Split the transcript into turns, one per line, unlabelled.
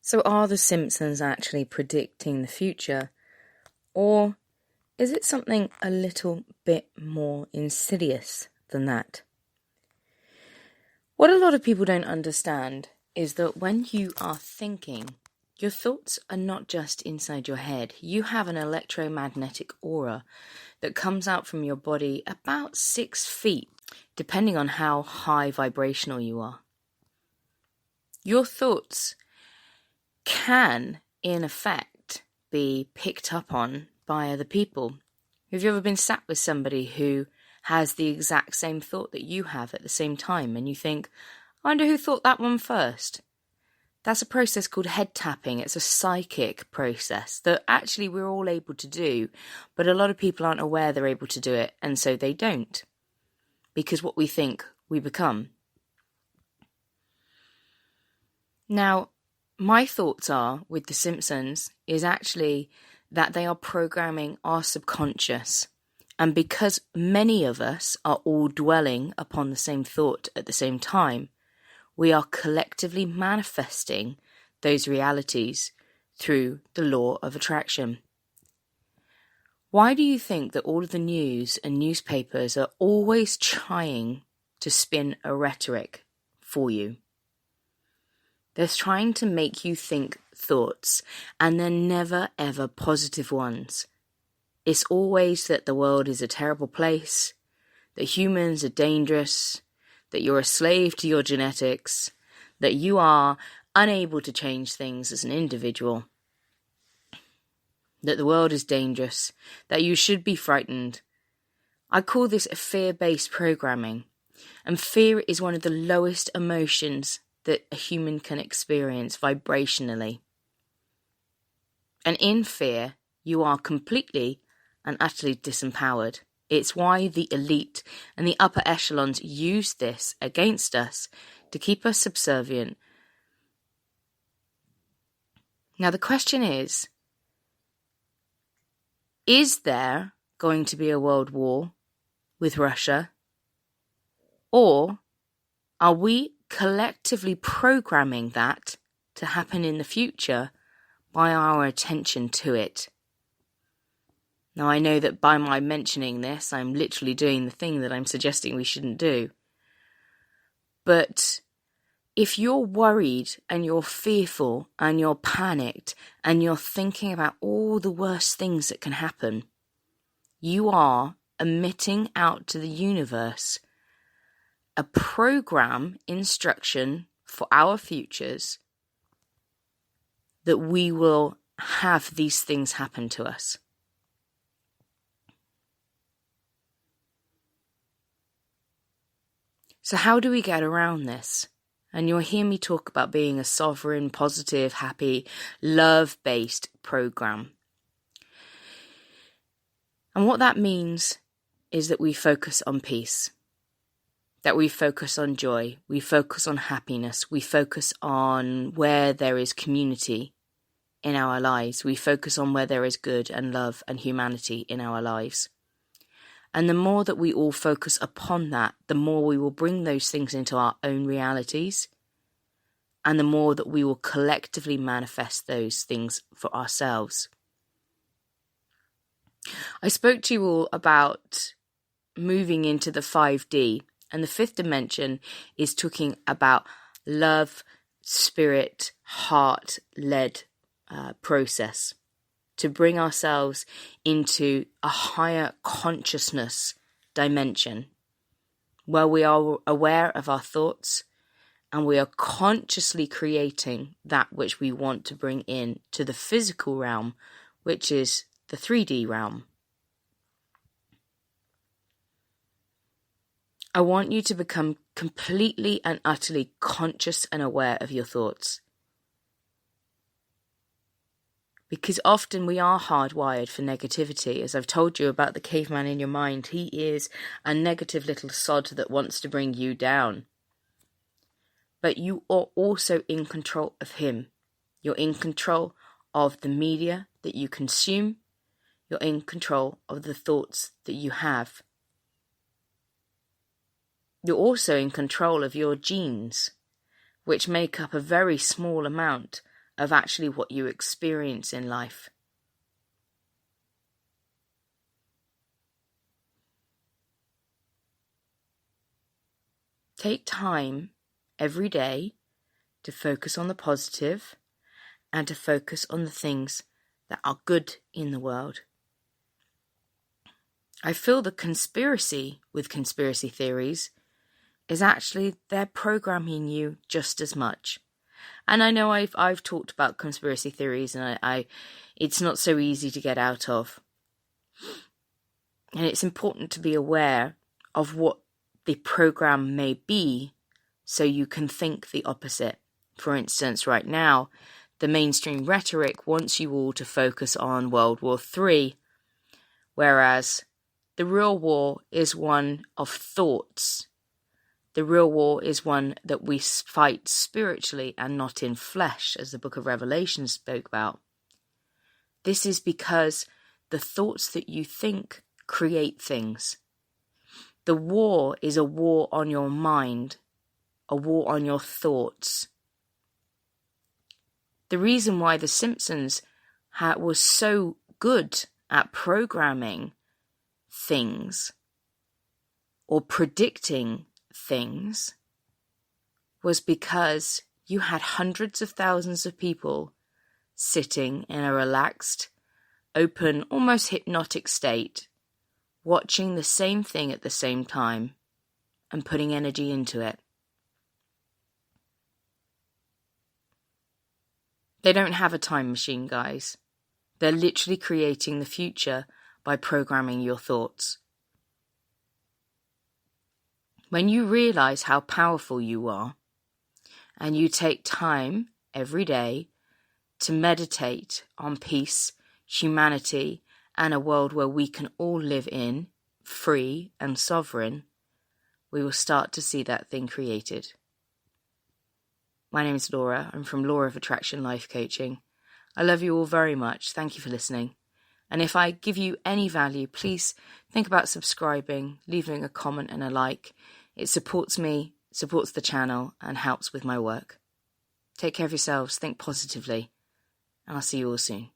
So are the Simpsons actually predicting the future? Or is it something a little bit more insidious than that? What a lot of people don't understand is that when you are thinking, your thoughts are not just inside your head. You have an electromagnetic aura that comes out from your body about 6 feet, depending on how high vibrational you are. Your thoughts can, in effect, be picked up on by other people. Have you ever been sat with somebody who has the exact same thought that you have at the same time, and you think, I wonder who thought that one first? That's a process called head tapping. It's a psychic process that actually we're all able to do, but a lot of people aren't aware they're able to do it, and so they don't. Because what we think, we become. Now, my thoughts are, with The Simpsons, is actually that they are programming our subconscious. And because many of us are all dwelling upon the same thought at the same time, we are collectively manifesting those realities through the law of attraction. Why do you think that all of the news and newspapers are always trying to spin a rhetoric for you? They're trying to make you think thoughts, and they're never ever positive ones. It's always that the world is a terrible place, that humans are dangerous, that you're a slave to your genetics, that you are unable to change things as an individual, that the world is dangerous, that you should be frightened. I call this a fear-based programming, and fear is one of the lowest emotions that a human can experience vibrationally. And in fear, you are completely and utterly disempowered. It's why the elite and the upper echelons use this against us to keep us subservient. Now the question is there going to be a world war with Russia? Or are we collectively programming that to happen in the future by our attention to it? Now, I know that by my mentioning this, I'm literally doing the thing that I'm suggesting we shouldn't do. But if you're worried and you're fearful and you're panicked and you're thinking about all the worst things that can happen, you are emitting out to the universe a program instruction for our futures that we will have these things happen to us. So how do we get around this? And you'll hear me talk about being a sovereign, positive, happy, love-based program. And what that means is that we focus on peace, that we focus on joy, we focus on happiness, we focus on where there is community in our lives, we focus on where there is good and love and humanity in our lives. And the more that we all focus upon that, the more we will bring those things into our own realities, and the more that we will collectively manifest those things for ourselves. I spoke to you all about moving into the 5D, and the fifth dimension is talking about love, spirit, heart-led process, to bring ourselves into a higher consciousness dimension where we are aware of our thoughts and we are consciously creating that which we want to bring in to the physical realm, which is the 3D realm. I want you to become completely and utterly conscious and aware of your thoughts. Because often we are hardwired for negativity. As I've told you about the caveman in your mind, he is a negative little sod that wants to bring you down. But you are also in control of him. You're in control of the media that you consume. You're in control of the thoughts that you have. You're also in control of your genes, which make up a very small amount of actually what you experience in life. Take time every day to focus on the positive and to focus on the things that are good in the world. I feel the conspiracy with conspiracy theories is actually they're programming you just as much. And I know I've talked about conspiracy theories, and it's not so easy to get out of. And it's important to be aware of what the program may be so you can think the opposite. For instance, right now, the mainstream rhetoric wants you all to focus on World War III, whereas the real war is one of thoughts. The real war is one that we fight spiritually and not in flesh, as the book of Revelation spoke about. This is because the thoughts that you think create things. The war is a war on your mind, a war on your thoughts. The reason why The Simpsons was so good at programming things or predicting things was because you had hundreds of thousands of people sitting in a relaxed, open, almost hypnotic state, watching the same thing at the same time and putting energy into it. They don't have a time machine, guys. They're literally creating the future by programming your thoughts. When you realize how powerful you are, and you take time every day to meditate on peace, humanity, and a world where we can all live in, free and sovereign, we will start to see that thing created. My name is Laura. I'm from Law of Attraction Life Coaching. I love you all very much. Thank you for listening. And if I give you any value, please think about subscribing, leaving a comment and a like. It supports me, supports the channel, and helps with my work. Take care of yourselves, think positively, and I'll see you all soon.